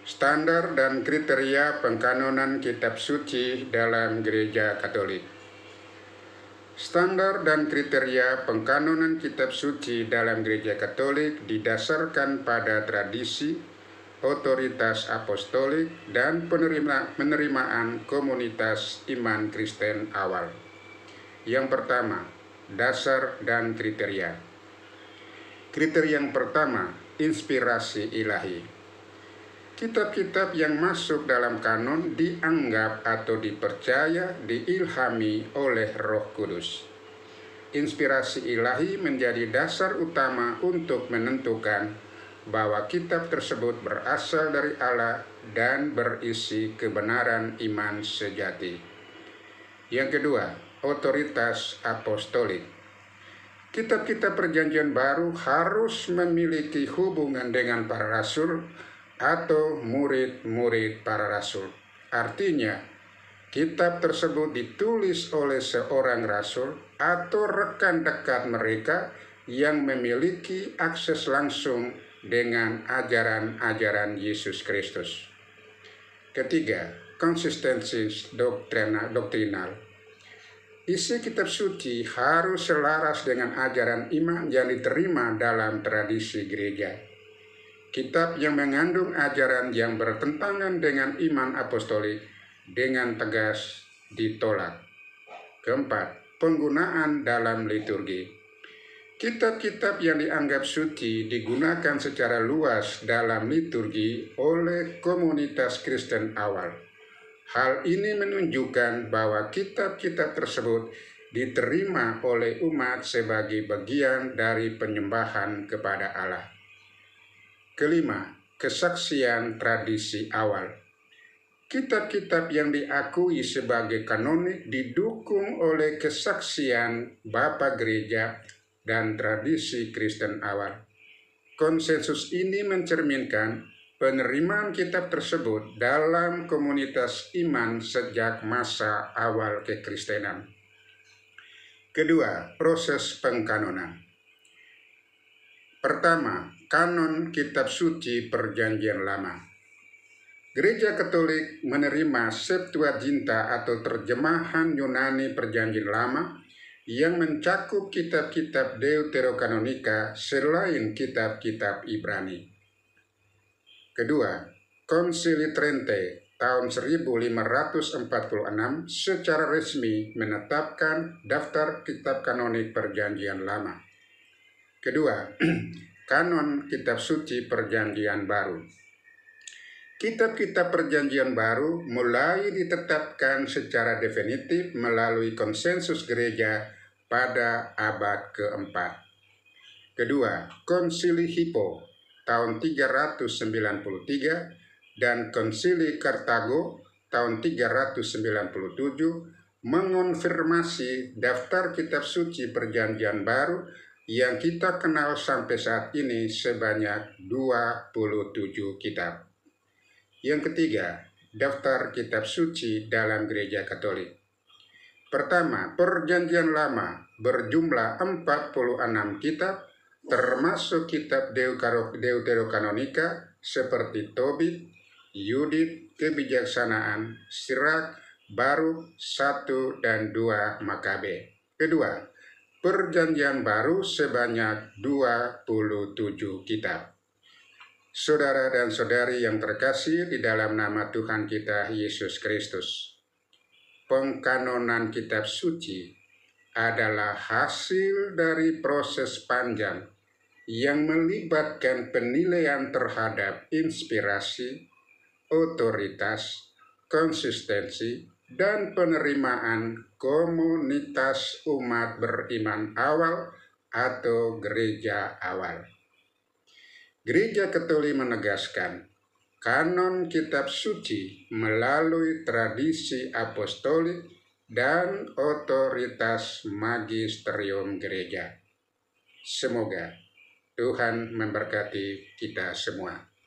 Standar dan kriteria pengkanonan kitab suci dalam Gereja Katolik. Standar dan kriteria pengkanonan kitab suci dalam Gereja Katolik didasarkan pada tradisi, otoritas apostolik, dan penerimaan komunitas iman Kristen awal. Yang pertama, dasar dan kriteria. Kriteria yang pertama, inspirasi ilahi. Kitab-kitab yang masuk dalam kanon dianggap atau dipercaya diilhami oleh Roh Kudus. Inspirasi ilahi menjadi dasar utama untuk menentukan bahwa kitab tersebut berasal dari Allah dan berisi kebenaran iman sejati. Yang kedua, otoritas apostolik. Kitab-kitab Perjanjian Baru harus memiliki hubungan dengan para rasul atau murid-murid para rasul. Artinya, kitab tersebut ditulis oleh seorang rasul atau rekan dekat mereka yang memiliki akses langsung dengan ajaran-ajaran Yesus Kristus. Ketiga, konsistensi doktrinal. Isi kitab suci harus selaras dengan ajaran iman yang diterima dalam tradisi gereja. Kitab yang mengandung ajaran yang bertentangan dengan iman apostolik dengan tegas ditolak. Keempat, penggunaan dalam liturgi. Kitab-kitab yang dianggap suci digunakan secara luas dalam liturgi oleh komunitas Kristen awal. Hal ini menunjukkan bahwa kitab-kitab tersebut diterima oleh umat sebagai bagian dari penyembahan kepada Allah. Kelima, kesaksian tradisi awal. Kitab-kitab yang diakui sebagai kanonik didukung oleh kesaksian Bapa Gereja dan tradisi Kristen awal. Konsensus ini mencerminkan penerimaan kitab tersebut dalam komunitas iman sejak masa awal kekristenan. Kedua, proses pengkanonan. Pertama, kanon kitab suci Perjanjian Lama. Gereja Katolik menerima Septuaginta atau terjemahan Yunani Perjanjian Lama yang mencakup kitab-kitab Deuterokanonika selain kitab-kitab Ibrani. Kedua, Konsili Trente tahun 1546 secara resmi menetapkan daftar kitab kanonik Perjanjian Lama. Kedua, kanon kitab suci Perjanjian Baru. Kitab-kitab Perjanjian Baru mulai ditetapkan secara definitif melalui konsensus gereja pada abad keempat. Kedua, Konsili Hippo tahun 393 dan Konsili Kartago tahun 397 mengonfirmasi daftar kitab suci Perjanjian Baru yang kita kenal sampai saat ini sebanyak 27 kitab. Yang ketiga, daftar kitab suci dalam Gereja Katolik. Pertama, Perjanjian Lama berjumlah 46 kitab, termasuk kitab Deuterokanonika seperti Tobit, Yudit, Kebijaksanaan, Sirak, Baruk, 1 dan 2 Makabe. Kedua, Perjanjian Baru sebanyak 27 kitab. Saudara dan saudari yang terkasih di dalam nama Tuhan kita Yesus Kristus, pengkanonan kitab suci adalah hasil dari proses panjang yang melibatkan penilaian terhadap inspirasi, otoritas, konsistensi, dan penerimaan komunitas umat beriman awal atau gereja awal. Gereja Katolik menegaskan kanon kitab suci melalui tradisi apostolik dan otoritas magisterium gereja. Semoga Tuhan memberkati kita semua.